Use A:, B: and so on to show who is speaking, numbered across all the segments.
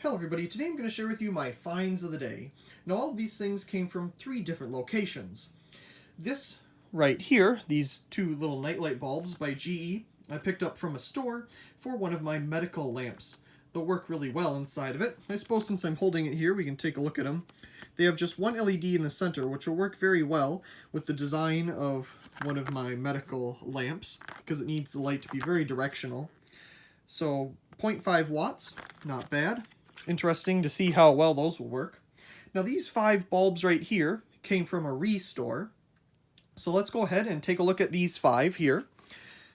A: Hello everybody, today I'm going to share with you my finds of the day. Now all of these things came from 3 different locations. This right here, these 2 little nightlight bulbs by GE, I picked up from a store for one of my medical lamps. They'll work really well inside of it. I suppose since I'm holding it here we can take a look at them. They have just one LED in the center, which will work very well with the design of one of my medical lamps because it needs the light to be very directional. So 0.5 watts, not bad. Interesting to see how well those will work. Now these 5 bulbs right here came from a ReStore. So let's go ahead and take a look at these 5 here.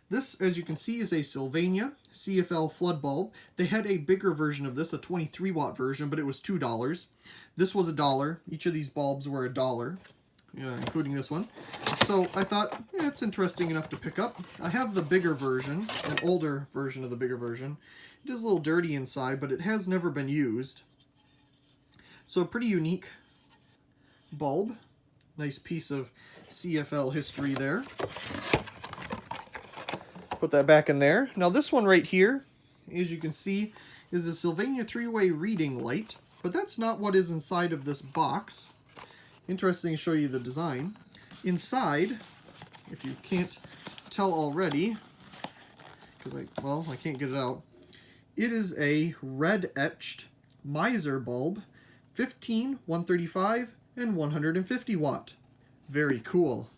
A: This, as you can see, is a Sylvania CFL flood bulb. They had a bigger version of this, a 23 watt version, but it was $2. This was $1. Each of these bulbs were $1, including this one. So I thought, it's interesting enough to pick up. I have the bigger version, an older version of the bigger version. It is a little dirty inside, but it has never been used. So a pretty unique bulb. Nice piece of CFL history there. Put that back in there. Now this one right here, as you can see, is a Sylvania 3-way reading light, but that's not what is inside of this box. Interesting to show you the design. Inside, if you can't tell already, because I can't get it out, it is a red etched miser bulb, 15, 135, and 150 watt. Very cool.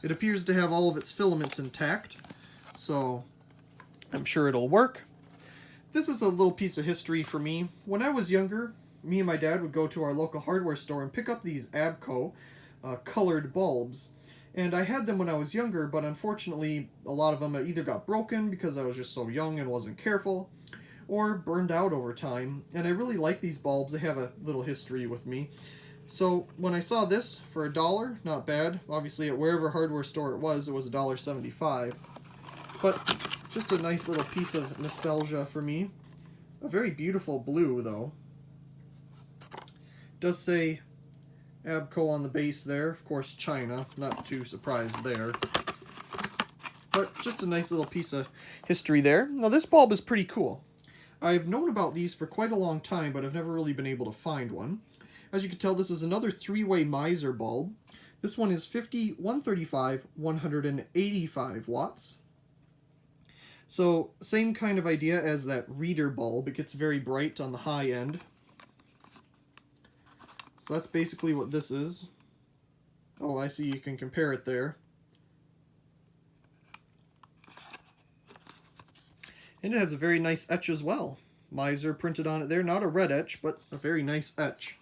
A: It appears to have all of its filaments intact, so I'm sure it'll work. This is a little piece of history for me. When I was younger, me and my dad would go to our local hardware store and pick up these Abco colored bulbs. And I had them when I was younger, but unfortunately a lot of them either got broken because I was just so young and wasn't careful, or burned out over time. And I really like these bulbs. They have a little history with me. So when I saw this for $1, not bad. Obviously at wherever hardware store it was $1.75. But just a nice little piece of nostalgia for me. A very beautiful blue though. It does say Abco on the base there. Of course China, not too surprised there. But just a nice little piece of history there. Now this bulb is pretty cool. I've known about these for quite a long time, but I've never really been able to find one. As you can tell, this is another 3-way miser bulb. This one is 50, 135, 185 watts. So same kind of idea as that reader bulb. It gets very bright on the high end. So that's basically what this is. Oh, I see, you can compare it there. And it has a very nice etch as well. Miser printed on it there. Not a red etch, but a very nice etch.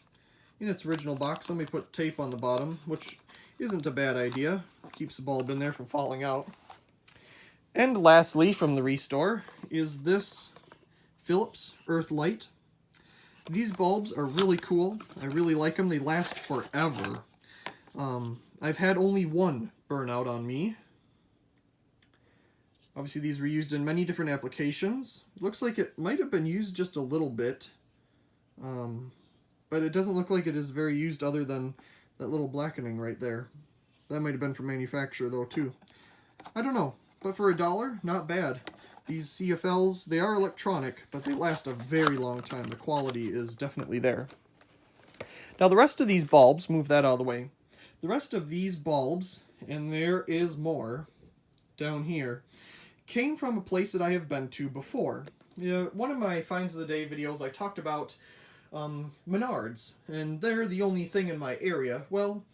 A: In its original box, somebody put tape on the bottom, which isn't a bad idea. Keeps the bulb in there from falling out. And lastly, from the ReStore, is this Philips Earthlight. These bulbs are really cool. I really like them. They last forever. I've had only one burn out on me. Obviously these were used in many different applications. It looks like it might have been used just a little bit. But it doesn't look like it is very used other than that little blackening right there. That might have been from manufacturer though too. I don't know. But for $1, not bad. These CFLs, they are electronic, but they last a very long time. The quality is definitely there. Now the rest of these bulbs, move that out of the way. The rest of these bulbs, and there is more down here, came from a place that I have been to before. One of my finds of the day videos, I talked about Menards, and they're the only thing in my area. Well,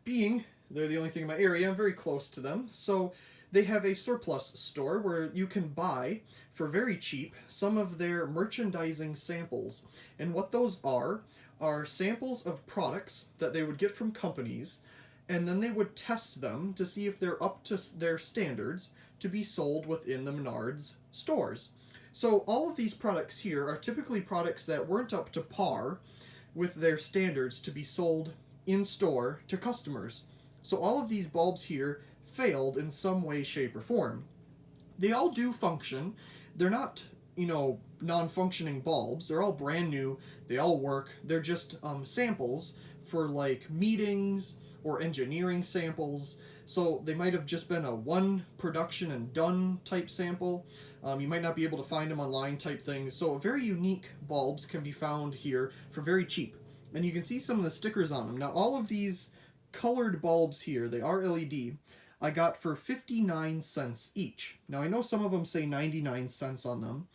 A: being they're the only thing in my area, I'm very close to them, so they have a surplus store where you can buy, for very cheap, some of their merchandising samples. And what those are samples of products that they would get from companies, and then they would test them to see if they're up to their standards to be sold within the Menards stores. So all of these products here are typically products that weren't up to par with their standards to be sold in store to customers. So all of these bulbs here failed in some way, shape, or form. They all do function. They're not, non-functioning bulbs. They're all brand new. They all work. They're just samples for like meetings or engineering samples. So they might have just been a one production and done type sample. You might not be able to find them online type things. So very unique bulbs can be found here for very cheap. And you can see some of the stickers on them. Now all of these colored bulbs here, they are LED, I got for 59 cents each. Now I know some of them say 99 cents on them,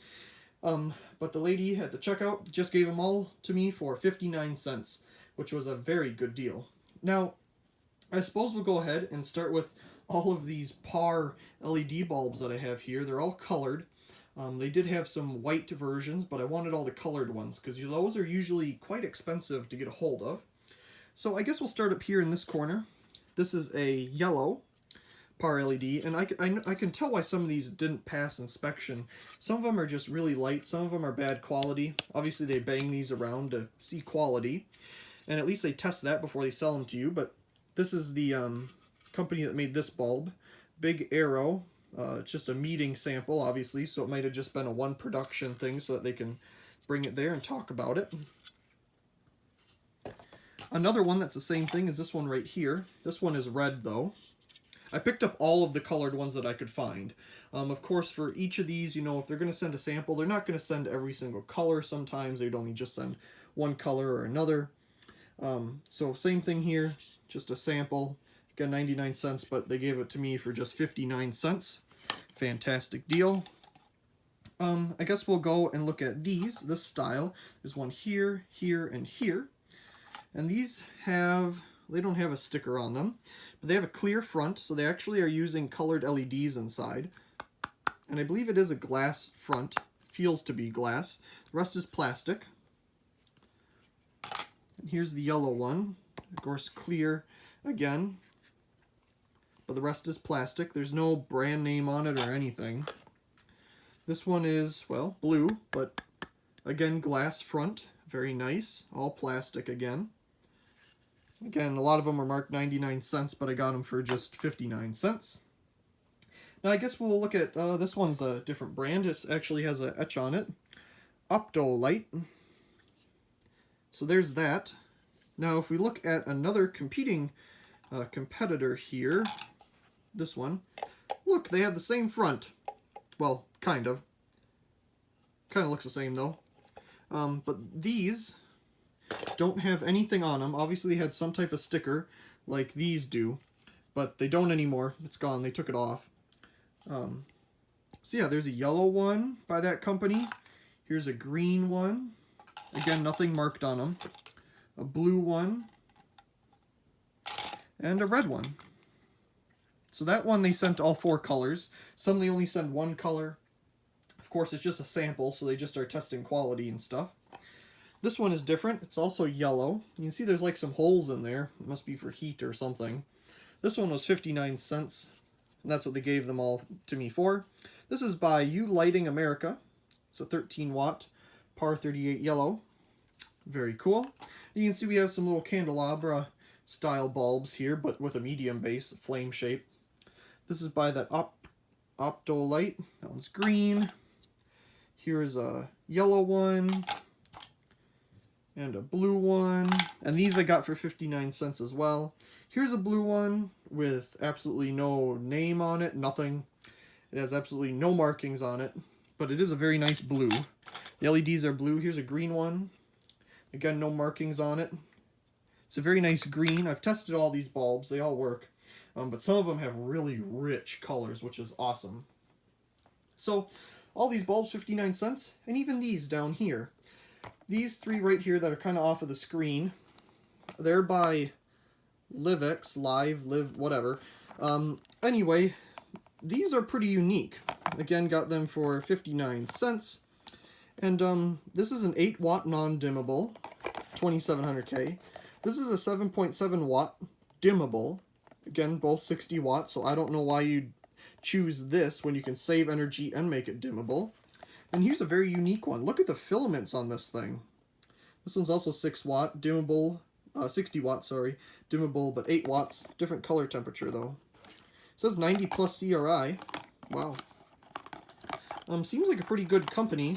A: but the lady at the checkout just gave them all to me for 59 cents, which was a very good deal. Now, I suppose we'll go ahead and start with all of these PAR LED bulbs that I have here. They're all colored. They did have some white versions, but I wanted all the colored ones because those are usually quite expensive to get a hold of. So I guess we'll start up here in this corner. This is a yellow PAR LED, and I can tell why some of these didn't pass inspection. Some of them are just really light, some of them are bad quality. Obviously they bang these around to see quality, and at least they test that before they sell them to you. But this is the company that made this bulb, Big Arrow. It's just a meeting sample, obviously, so it might have just been a one production thing so that they can bring it there and talk about it. Another one that's the same thing is this one right here. This one is red though. I picked up all of the colored ones that I could find. Of course, for each of these, you know, if they're going to send a sample, they're not going to send every single color. Sometimes they'd only just send one color or another. So same thing here, just a sample. Got 99 cents, but they gave it to me for just 59 cents. Fantastic deal. I guess we'll go and look at this style. There's one here, here, and here. And these they don't have a sticker on them, but they have a clear front, so they actually are using colored LEDs inside. And I believe it is a glass front. Feels to be glass. The rest is plastic. And here's the yellow one. Of course, clear again, but the rest is plastic. There's no brand name on it or anything. This one is, well, blue, but again, glass front. Very nice. All plastic again. Again, a lot of them are marked 99 cents, but I got them for just 59 cents. Now I guess we'll look at, this one's a different brand. It actually has an etch on it. Optolite. So there's that. Now if we look at another competing competitor here, this one, look, they have the same front. Well, kind of. Kind of looks the same though. But these don't have anything on them. Obviously they had some type of sticker like these do, but they don't anymore. It's gone. They took it off. So yeah, there's a yellow one by that company. Here's a green one. Again, nothing marked on them. A blue one. And a red one. So that one they sent all 4 colors. Some they only send 1 color. Of course, it's just a sample, so they just are testing quality and stuff. This one is different. It's also yellow. You can see there's like some holes in there. It must be for heat or something. This one was 59 cents. And that's what they gave them all to me for. This is by U Lighting America. It's a 13 watt PAR 38 yellow. Very cool. You can see we have some little candelabra style bulbs here, but with a medium base, flame shape. This is by that Optolite. That one's green. Here's a yellow one. And a blue one. And these I got for 59 cents as well. Here's a blue one with absolutely no name on it, nothing. It has absolutely no markings on it, but it is a very nice blue. The LEDs are blue. Here's a green one. Again, no markings on it. It's a very nice green. I've tested all these bulbs. They all work. But some of them have really rich colors, which is awesome. So, all these bulbs, 59 cents. And even these down here. These 3 right here that are kind of off of the screen, they're by Livex, Live, whatever. Anyway, these are pretty unique. Again, got them for 59 cents. And this is an 8 watt non-dimmable, 2700K. This is a 7.7 watt dimmable. Again, both 60 watts, so I don't know why you'd choose this when you can save energy and make it dimmable. And here's a very unique one. Look at the filaments on this thing. This one's also 6 watt, dimmable, 60 watts, sorry. Dimmable, but 8 watts. Different color temperature, though. It says 90 plus CRI. Wow. Seems like a pretty good company,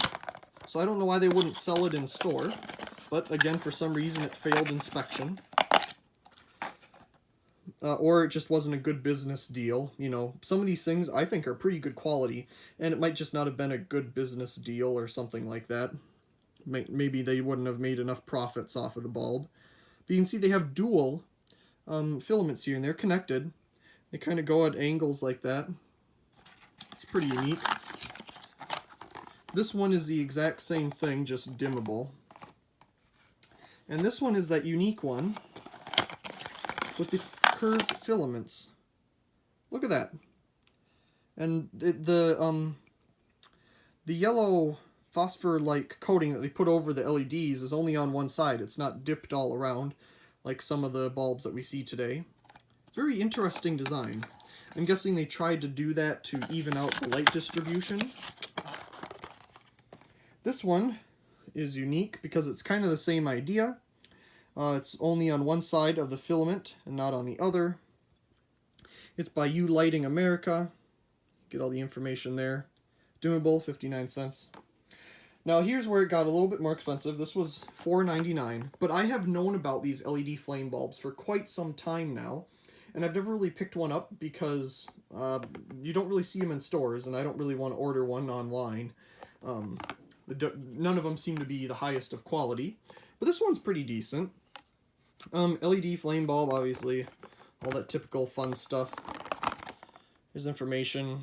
A: so I don't know why they wouldn't sell it in store. But again, for some reason, it failed inspection. or it just wasn't a good business deal. You know, some of these things I think are pretty good quality, and it might just not have been a good business deal or something like that. Maybe they wouldn't have made enough profits off of the bulb. But you can see they have dual filaments here, and they're connected. They kind of go at angles like that. It's pretty unique. This one is the exact same thing, just dimmable. And this one is that unique one with the curved filaments. Look at that. And the yellow phosphor-like coating that they put over the LEDs is only on one side. It's not dipped all around like some of the bulbs that we see today. Very interesting design. I'm guessing they tried to do that to even out the light distribution. This one is unique because it's kind of the same idea. It's only on one side of the filament and not on the other. It's by U Lighting America. Get all the information there. Dimmable, 59 cents. Now here's where it got a little bit more expensive. This was $4.99, but I have known about these LED flame bulbs for quite some time now, and I've never really picked one up because you don't really see them in stores, and I don't really want to order one online. None of them seem to be the highest of quality, but this one's pretty decent. LED flame bulb, obviously, all that typical fun stuff. Here's information.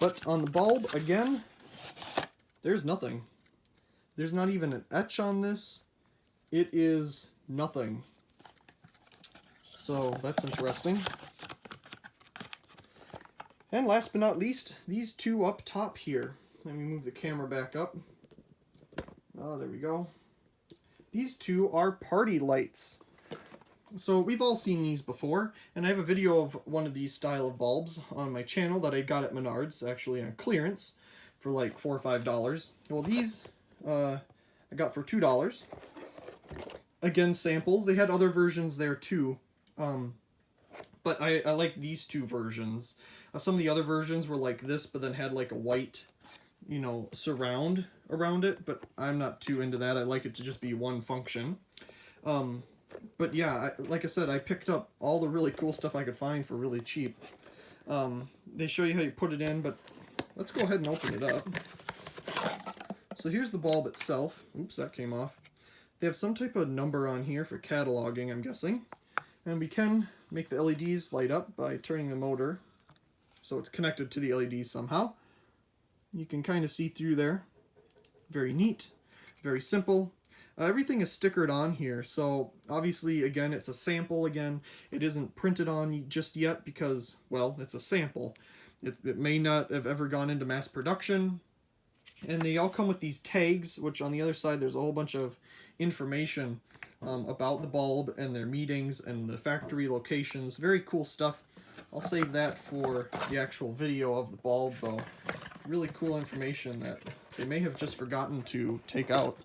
A: But on the bulb, again, there's nothing. There's not even an etch on this. It is nothing. So that's interesting. And last but not least, these two up top here. Let me move the camera back up. Oh, there we go. These two are party lights. So we've all seen these before, and I have a video of one of these style of bulbs on my channel that I got at Menards, actually on clearance, for like $4 or $5. Well, these I got for $2. Again, samples. They had other versions there too, but I like these two versions. Some of the other versions were like this, but then had like a white, you know, surround around it, but I'm not too into that. I like it to just be one function. But yeah, like I said, I picked up all the really cool stuff I could find for really cheap. They show you how you put it in, but let's go ahead and open it up. So here's the bulb itself. Oops, that came off. They have some type of number on here for cataloging, I'm guessing. And we can make the LEDs light up by turning the motor so it's connected to the LEDs somehow. You can kind of see through there. Very neat, very simple. Everything is stickered on here, so obviously, again, it's a sample again. It isn't printed on just yet because, well, it's a sample. It may not have ever gone into mass production. And they all come with these tags, which on the other side there's a whole bunch of information about the bulb and their meetings and the factory locations. Very cool stuff. I'll save that for the actual video of the bulb, though. Really cool information that they may have just forgotten to take out.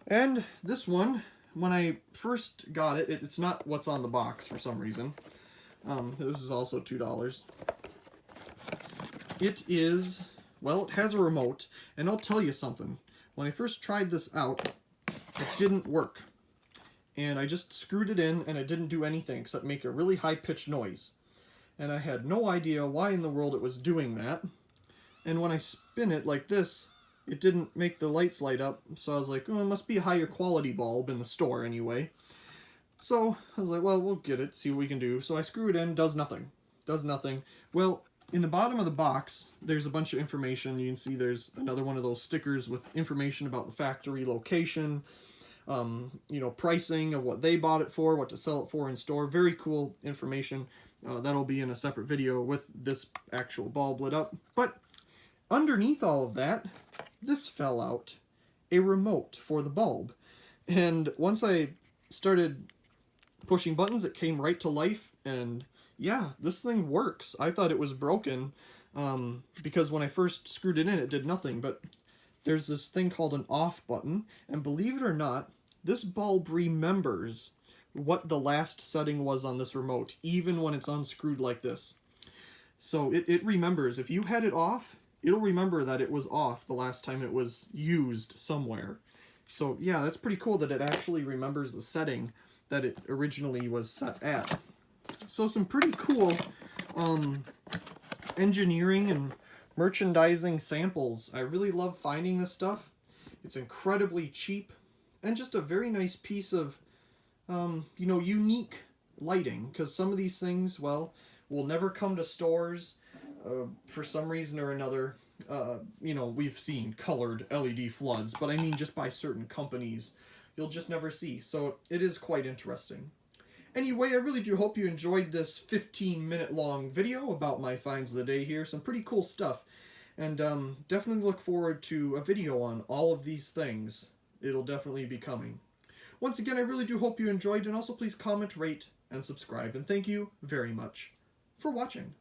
A: And this one, when I first got it, it's not what's on the box for some reason. This is also $2. It is, well, it has a remote, and I'll tell you something. When I first tried this out, it didn't work. And I just screwed it in, and it didn't do anything except make a really high-pitched noise. And I had no idea why in the world it was doing that. And when I spin it like this, it didn't make the lights light up, so I was like, oh, it must be a higher quality bulb in the store anyway. So I was like, well, we'll get it, see what we can do. So I screw it in, does nothing. Does nothing. Well, in the bottom of the box, there's a bunch of information. You can see there's another one of those stickers with information about the factory location, you know, pricing of what they bought it for, what to sell it for in store. Very cool information. That'll be in a separate video with this actual bulb lit up. But underneath all of that, this fell out. A remote for the bulb. And once I started pushing buttons, it came right to life, and yeah, this thing works. I thought it was broken because when I first screwed it in, it did nothing, but there's this thing called an off button, and believe it or not, this bulb remembers what the last setting was on this remote, even when it's unscrewed like this. So it remembers. If you had it off, it'll remember that it was off the last time it was used somewhere. So yeah, that's pretty cool that it actually remembers the setting that it originally was set at. So some pretty cool engineering and merchandising samples. I really love finding this stuff. It's incredibly cheap and just a very nice piece of, you know, unique lighting, because some of these things, well, will never come to stores for some reason or another. You know, we've seen colored LED floods, but I mean just by certain companies you'll just never see. So it is quite interesting. Anyway, I really do hope you enjoyed this 15-minute long video about my finds of the day here. Some pretty cool stuff. And definitely look forward to a video on all of these things. It'll definitely be coming. Once again, I really do hope you enjoyed, and also please comment, rate, and subscribe. And thank you very much for watching.